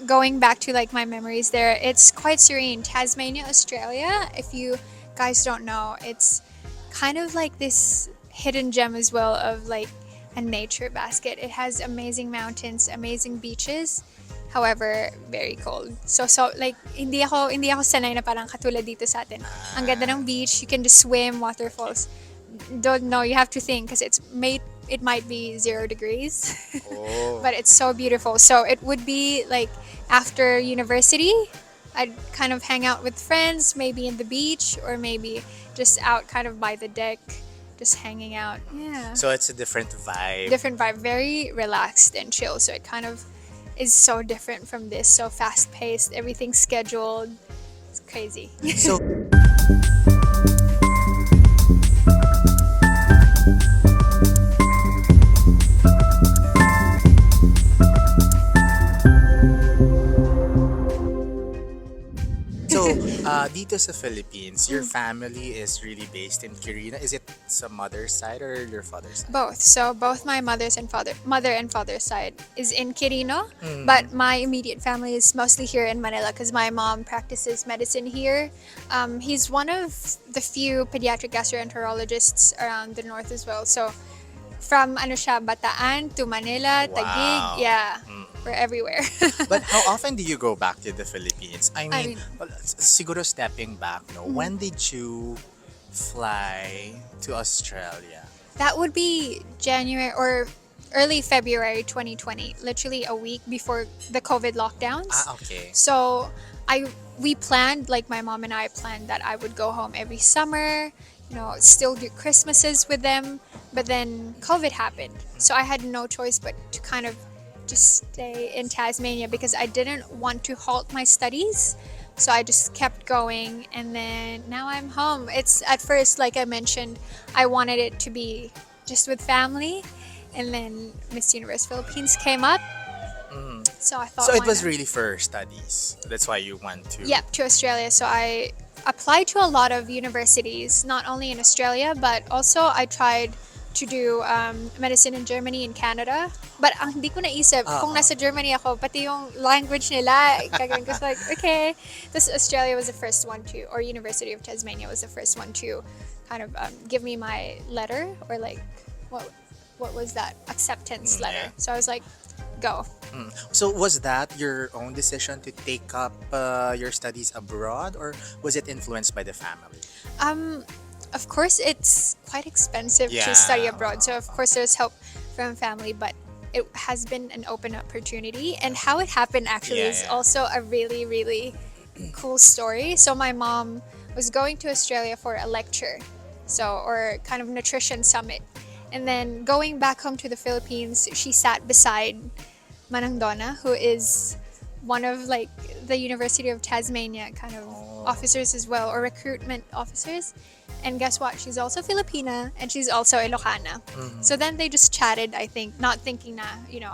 going back to like my memories there, it's quite serene. Tasmania, Australia, if you guys don't know, it's kind of like this hidden gem as well of like a nature basket. It has amazing mountains, amazing beaches. However, very cold. So like hindi ako sanay na parang katulad dito sa atin. Ang ganda ng beach, you can just swim, waterfalls. Don't know, you have to think because it might be 0 degrees. Oh. But it's so beautiful. So it would be like after university, I'd kind of hang out with friends, maybe in the beach or maybe just out kind of by the deck, just hanging out. Yeah. So it's a different vibe. Different vibe, very relaxed and chill. So it kind of is so different from this. So fast paced, everything's scheduled. It's crazy. So So, dito sa Philippines, your family is really based in Quirino. Is it sa mother's side or your father's side? Both. So both my mother and father's side is in Quirino, but my immediate family is mostly here in Manila because my mom practices medicine here. He's one of the few pediatric gastroenterologists around the north as well. So from ano siya, Bataan to Manila, Wow. Taguig, yeah, we're everywhere. But how often do you go back to the Philippines? I mean, mean- well, siguro stepping back, no? When did you fly to Australia? That would be January or early February 2020, literally a week before the COVID lockdowns. Okay. So we planned, like my mom and I planned that I would go home every summer, still do Christmases with them. But then COVID happened. So I had no choice but to kind of just stay in Tasmania because I didn't want to halt my studies. So I just kept going and then now I'm home. It's at first, like I mentioned, I wanted it to be just with family, and then Miss Universe Philippines came up. So I thought, So it why was not? really for studies. That's why you went to. Yep, to Australia. So I applied to a lot of universities, not only in Australia, but also I tried to do medicine in Germany and Canada. But ang hindi ko naisip, kung nasa Germany ako, pati yung language nila, gagawin ko. So like, okay. This Australia was the first one to, or University of Tasmania was the first one to kind of give me my letter, or like, what was that? Acceptance letter. Yeah. So I was like, go. So was that your own decision to take up your studies abroad, or was it influenced by the family? Of course, it's quite expensive Yeah. to study abroad. So, of course, there's help from family, but it has been an open opportunity. And how it happened actually Yeah, is yeah. also a really, really cool story. So, my mom was going to Australia for a lecture, or kind of nutrition summit. And then going back home to the Philippines, she sat beside Manang Donna, who is one of like the University of Tasmania kind of officers as well, or recruitment officers. And guess what? She's also Filipina and she's also Ilocana. So then they just chatted, I think, not thinking na,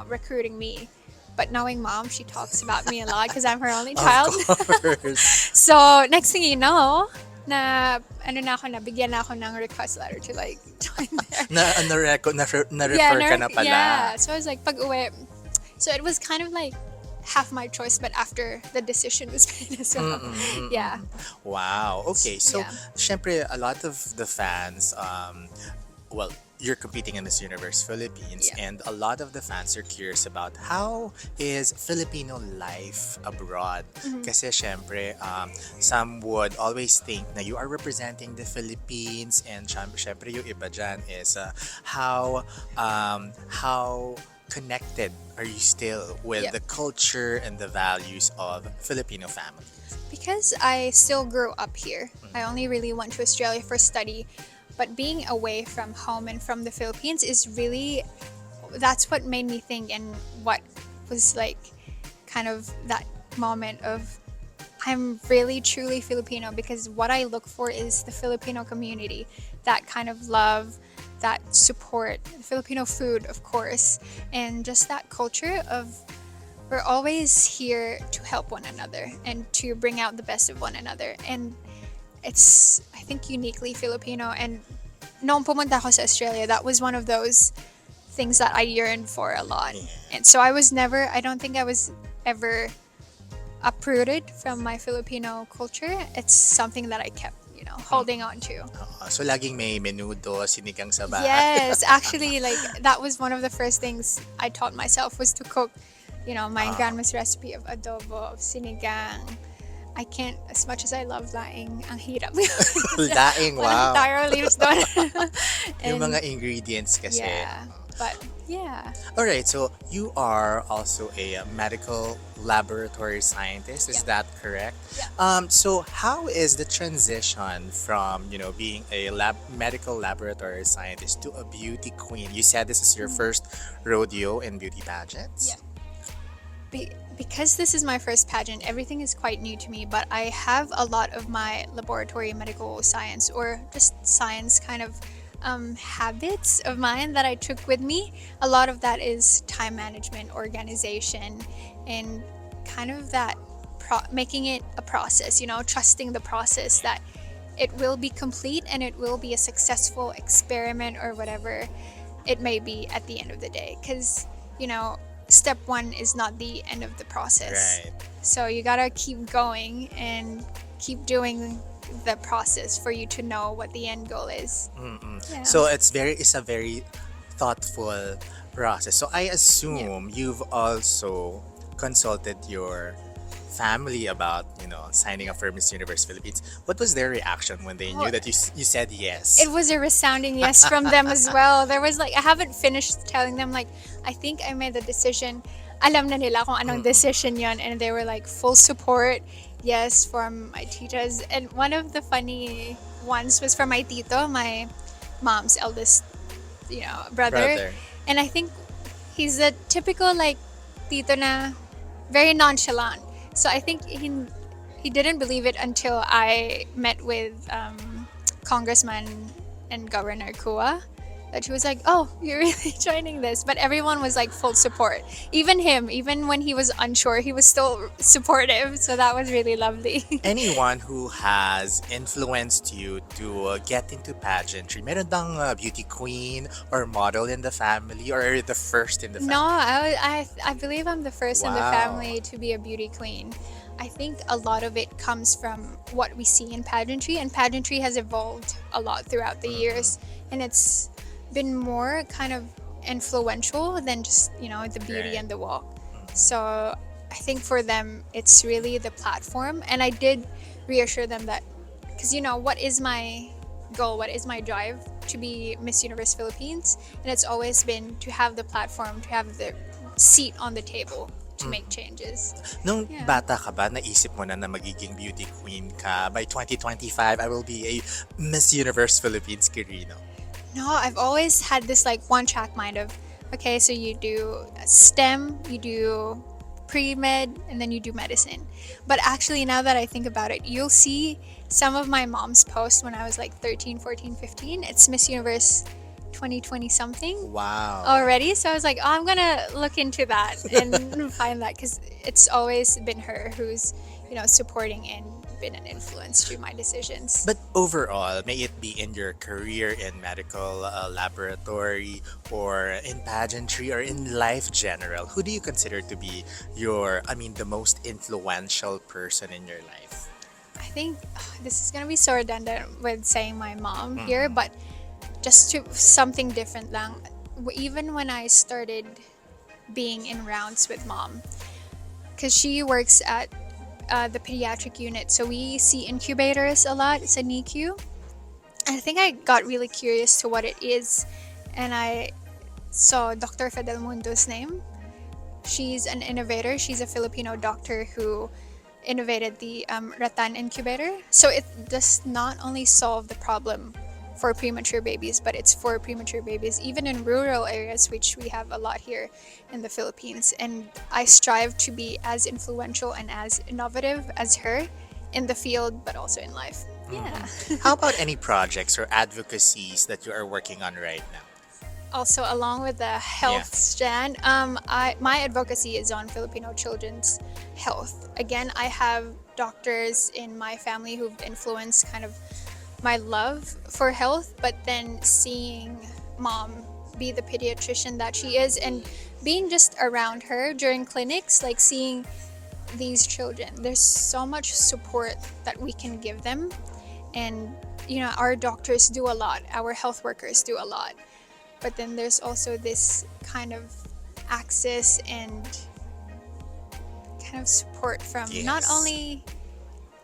recruiting me. But knowing mom, she talks about me a lot because I'm her only child. Of course. So next thing you know, nabigyan na ako ng request letter to like join there. na-refer ka na pala. Yeah. So I was like, pag-uwi. So it was kind of like half my choice, but after the decision was made as well. Yeah. Wow. Okay. So, Yeah. syempre, a lot of the fans, well, you're competing in Miss Universe Philippines, Yeah. and a lot of the fans are curious about how is Filipino life abroad. Kasi syempre, some would always think na you are representing the Philippines, and syempre yung iba dyan is how connected are you still with Yeah. the culture and the values of Filipino family? Because I still grew up here. I only really went to Australia for study, but being away from home and from the Philippines is really, that's what made me think, and what was like kind of that moment of I'm really truly Filipino, because what I look for is the Filipino community, that kind of love, that support, Filipino food, of course, and just that culture of we're always here to help one another and to bring out the best of one another. And it's, I think, uniquely Filipino. And noong pumunta ako sa Australia, that was one of those things that I yearned for a lot. Yeah. And so I don't think I was ever uprooted from my Filipino culture. It's something that I kept, holding on to. So laging may menudo, sinigang sa bahay. Yes, actually, like that was one of the first things I taught myself was to cook, my grandma's recipe of adobo, of sinigang. I can't, as much as I love laing, ang hirap. Laing, Walang wow. taro leaves doon. Yung And mga ingredients kasi. yeah, but yeah. Alright, so you are also a medical laboratory scientist, is that correct? So how is the transition from, being a medical laboratory scientist to a beauty queen? You said this is your first rodeo in beauty pageants? Yeah. Because this is my first pageant, everything is quite new to me, but I have a lot of my laboratory medical science or just science kind of habits of mine that I took with me. A lot of that is time management, organization, and kind of that making it a process, trusting the process that it will be complete and it will be a successful experiment or whatever it may be at the end of the day. Because, step one is not the end of the process. Right. So you gotta keep going and keep doing the process for you to know what the end goal is. Yeah. So it's a very thoughtful process. So I assume you've also consulted your family about, signing up for Miss Universe Philippines. What was their reaction when they knew that you said yes? It was a resounding yes from them as well. There was I haven't finished telling them, I think I made the decision. Alam na nila kung anong decision yon, and they were full support. Yes, from my titas. And one of the funny ones was from my tito, my mom's eldest, brother. And I think he's a typical tito na very nonchalant. So I think he didn't believe it until I met with Congressman and Governor Kua. That she was like, "Oh, you're really joining this," but everyone was full support. Even him, even when he was unsure, he was still supportive. So that was really lovely. Anyone who has influenced you to get into pageantry, meron bang beauty queen or model in the family, or are you the first in the family? No, I believe I'm the first in the Wow. family to be a beauty queen. I think a lot of it comes from what we see in pageantry, and pageantry has evolved a lot throughout the years, and it's been more kind of influential than just the beauty Right. and the walk. So I think for them it's really the platform, and I did reassure them that, because what is my goal, what is my drive to be Miss Universe Philippines, and it's always been to have the platform, to have the seat on the table to make changes. Nung Yeah. bata ka ba, naisip mo na magiging beauty queen ka? By 2025, I will be a Miss Universe Philippines Quirino. No, I've always had this one track mind of, okay, so you do STEM, you do pre-med, and then you do medicine. But actually, now that I think about it, you'll see some of my mom's posts when I was 13, 14, 15. It's Miss Universe 2020 something Wow. already. So I was like, oh, I'm gonna look into that and find that, because it's always been her who's, supporting and been an influence to my decisions. But overall, may it be in your career in medical laboratory or in pageantry or in life general, who do you consider to be the most influential person in your life? I think this is gonna be so redundant with saying my mom here, but just to something different lang. Even when I started being in rounds with mom, because she works at the pediatric unit, so we see incubators a lot. It's a NICU. I think I got really curious to what it is, and I saw Dr. Fedelmundo's name. She's an innovator. She's a Filipino doctor who innovated the Ratan incubator. So it does not only solve the problem for premature babies, but it's for premature babies even in rural areas, which we have a lot here in the Philippines. And I strive to be as influential and as innovative as her in the field, but also in life. Yeah. How about any projects or advocacies that you are working on right now? Also, along with the health strand, my advocacy is on Filipino children's health. Again, I have doctors in my family who've influenced kind of my love for health, but then seeing mom be the pediatrician that she is, and being just around her during clinics, like seeing these children, there's so much support that we can give them. And our doctors do a lot, our health workers do a lot, but then there's also this kind of access and kind of support from not Yes. only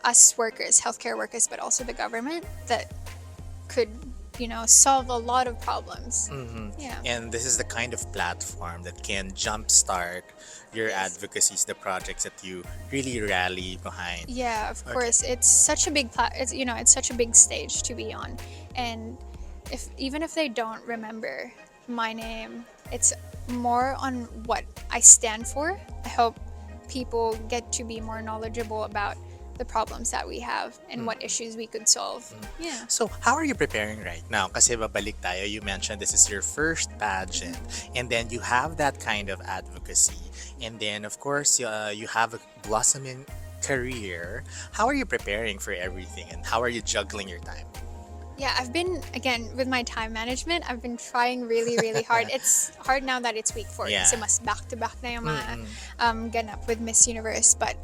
us workers, healthcare workers, but also the government that could solve a lot of problems. Yeah. And this is the kind of platform that can jumpstart your Yes. advocacies, the projects that you really rally behind. Yeah, of Okay. course. It's such a big it's such a big stage to be on. And even if they don't remember my name, it's more on what I stand for. I hope people get to be more knowledgeable about the problems that we have and what issues we could solve. Yeah. So, how are you preparing right now? Kasi babalik tayo, you mentioned this is your first pageant, and then you have that kind of advocacy, and then of course you have a blossoming career. How are you preparing for everything, and how are you juggling your time? Yeah, I've been, again, with my time management, I've been trying really, really hard. It's hard now that it's week 4 Yeah. kasi mas back-to-back na yung mga ganap with Miss Universe. But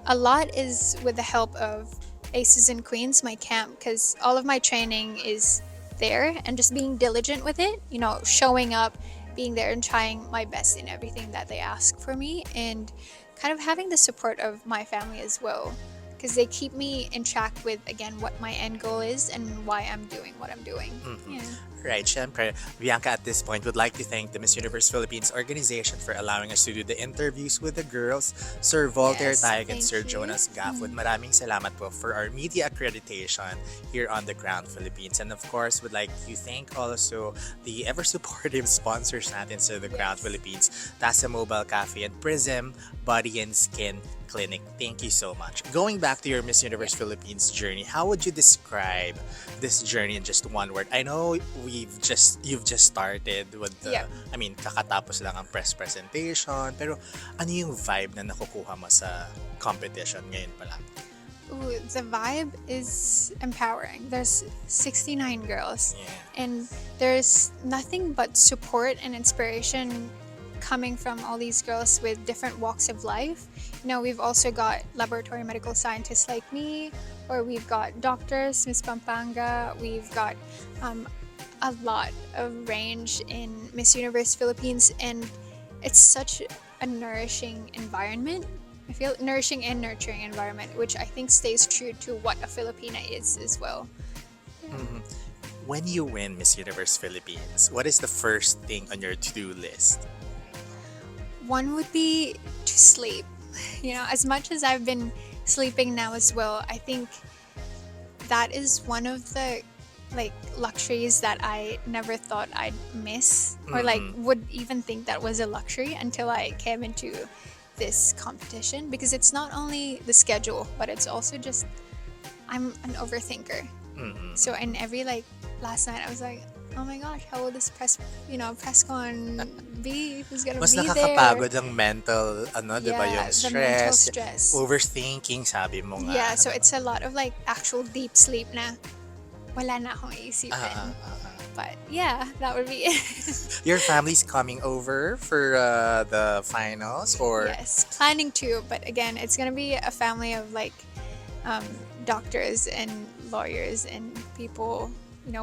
a lot is with the help of Aces and Queens, my camp, because all of my training is there, and just being diligent with it, showing up, being there and trying my best in everything that they ask for me, and kind of having the support of my family as well, because they keep me in track with, again, what my end goal is and why I'm doing what I'm doing. Yeah. Right, syempre, Bianca at this point would like to thank the Miss Universe Philippines organization for allowing us to do the interviews with the girls, Sir Voltaire Yes, Taig and thank Sir you. Jonas Gaffwood. Maraming salamat po for our media accreditation here on The Crown Philippines. And of course, would like to thank also the ever-supportive sponsors natin sa The Crown Yes. Philippines, Tasa Mobile Cafe and Prism Body and Skin Clinic. Thank you so much. Going back to your Miss Universe Philippines journey, how would you describe this journey in just one word? I know you've just started with the, Yeah. I mean, kakatapos lang ang press presentation, pero ano yung vibe na nakukuha mo sa competition ngayon pa lang? Ooh, the vibe is empowering. There's 69 girls, Yeah. and there's nothing but support and inspiration coming from all these girls with different walks of life. We've also got laboratory medical scientists like me, or we've got doctors, Miss Pampanga. We've got a lot of range in Miss Universe Philippines, and it's such a nourishing environment. I feel nourishing and nurturing environment, which I think stays true to what a Filipina is as well. When you win Miss Universe Philippines, what is the first thing on your to-do list? One would be to sleep. As much as I've been sleeping now as well, I think that is one of the luxuries that I never thought I'd miss, or would even think that was a luxury until I came into this competition, because it's not only the schedule, but it's also just, I'm an overthinker. So in every last night I was like, oh my gosh, how will this press con be? Who's gonna Mas be there? nakakapagod ang mental, di ba, Yeah, yung the mental stress, stress. overthinking, sabi mo nga. Yeah, so ano. it's a lot of actual deep sleep na wala na akong iisipin. But yeah, that would be it. Your family's coming over for the finals, or Yes, planning to, but again, it's gonna be a family of doctors and lawyers and people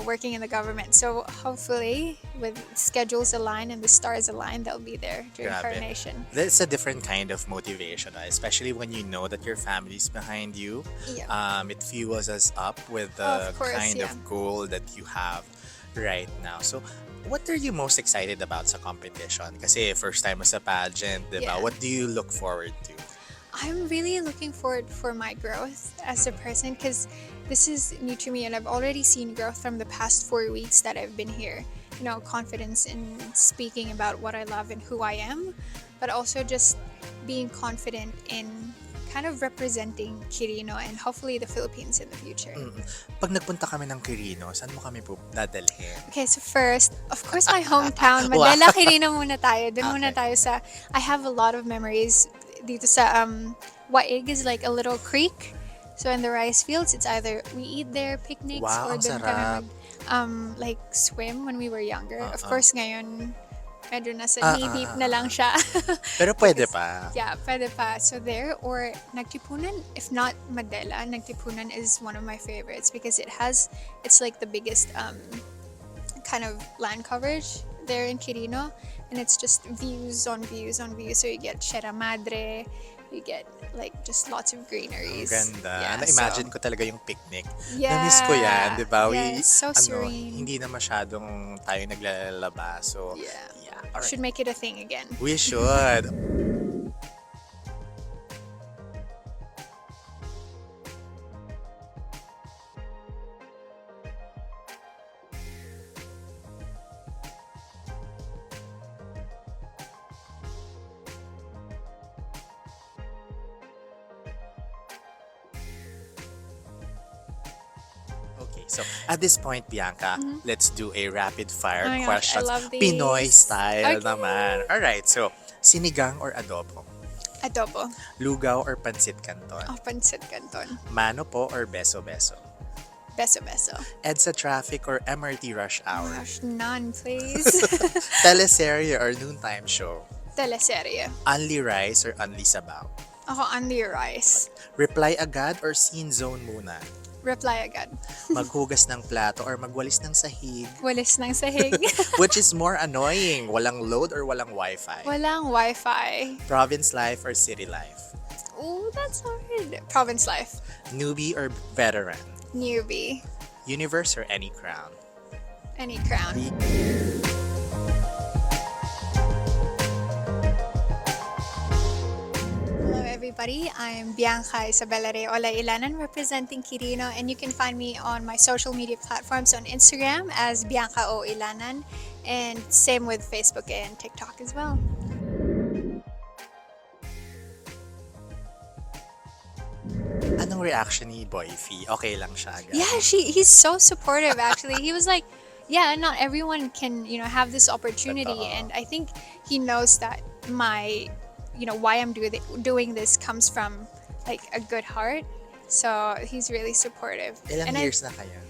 working in the government. So hopefully, with schedules aligned and the stars aligned, they'll be there during Grabe. coronation. That's a different kind of motivation, especially when you know that your family's behind you. Yeah. It fuels us up with the Of course, kind yeah. of goal that you have right now. So, what are you most excited about sa competition? Kasi first time mo sa pageant, di ba? Yeah. What do you look forward to? I'm really looking forward for my growth as a person, because this is new to me, and I've already seen growth from the past 4 weeks that I've been here. Confidence in speaking about what I love and who I am, but also just being confident in kind of representing Quirino and hopefully the Philippines in the future. Pag nagpunta kami ng Quirino, saan mo kami po dadalhin? Okay, so first, of course, my hometown, Wow. Madela, Quirino muna tayo. Doon muna Okay. tayo sa, I have a lot of memories dito sa, Waig is like a little creek. So in the rice fields, it's either we eat there, picnics, Wow, or ang doon sarap. kami like swim when we were younger. Of Uh-uh. course, ngayon, medyo nasa Ah, knee-deep ah, na lang siya. Pero pwede Because- pa. Yeah, pwede pa. So there, or Nagtipunan, if not Madela, Nagtipunan is one of my favorites because it's like the biggest kind of land coverage there in Quirino. And it's just views on views on views. So you get Sierra Madre, you get like just lots of Ang greeneries. ganda. Yeah, Na-imagine so- ko talaga yung picnic. Yeah. Na-miss ko yan, di ba? Yes, so ano, serene. hindi na masyadong tayo naglalaba. So, Yeah. Alright. Should make it a thing again. We should. Okay, so at this point, Bianca, let's do a rapid fire Mm-hmm. Oh my gosh, I questions. love these. Pinoy style Okay. naman. Alright, so sinigang or adobo? Adobo. Lugaw or pancit canton? Oh, pancit canton. Mano po or beso-beso? Beso beso. EDSA traffic or MRT rush hour? Gosh, none, please. Teleserye or noontime show? Teleserye. Only rice or only sabaw? Ako, only rice. Reply agad or scene zone muna? Reply agad. Maghugas ng plato or magwalis ng sahig? Walis ng sahig. Which is more annoying? Walang load or walang wifi? Walang Wi-Fi. Province life or city life? Ooh, that's hard. Province life. Newbie or veteran? Newbie. Universe or any crown? Any crown. Hello everybody, I'm Bianca Ylanan representing Quirino, and you can find me on my social media platforms on Instagram as Bianca O. Ylanan, and same with Facebook and TikTok as well. Anong reaction ni Boyfie? Okay lang siya agad? Yeah, he's so supportive actually. He was like, yeah, not everyone can, have this opportunity, Totoo. and I think he knows that my, why I'm doing this comes from like a good heart. So he's really supportive. Ilang And years na kayo?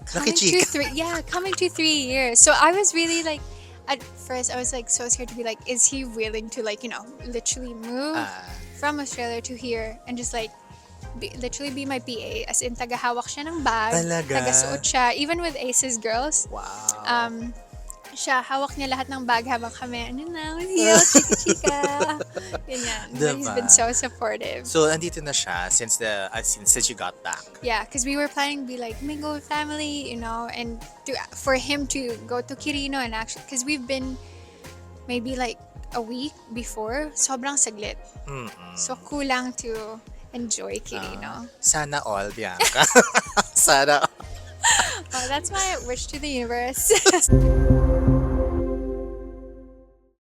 coming to Nakichika. coming to 3 years. So I was really like, at first I was like so scared to be like, is he willing to like, literally move Ah, from Australia to here and just like literally be my PA, as in tagahawak siya ng bag, Talaga? tagasuot siya, even with Aces girls. wow. Siya, hawak niya lahat ng bag habang kami, heel, chika-chika. Ganyan. But he's Diba? been so supportive. So, andito na siya since since you got back. Yeah, because we were planning to be like mingle with family, and for him to go to Quirino and actually, because we've been maybe like a week before, sobrang saglit. Mm-mm. So kulang to enjoy Quirino. Sana all, Bianca. Sana all. Oh, that's my wish to the universe.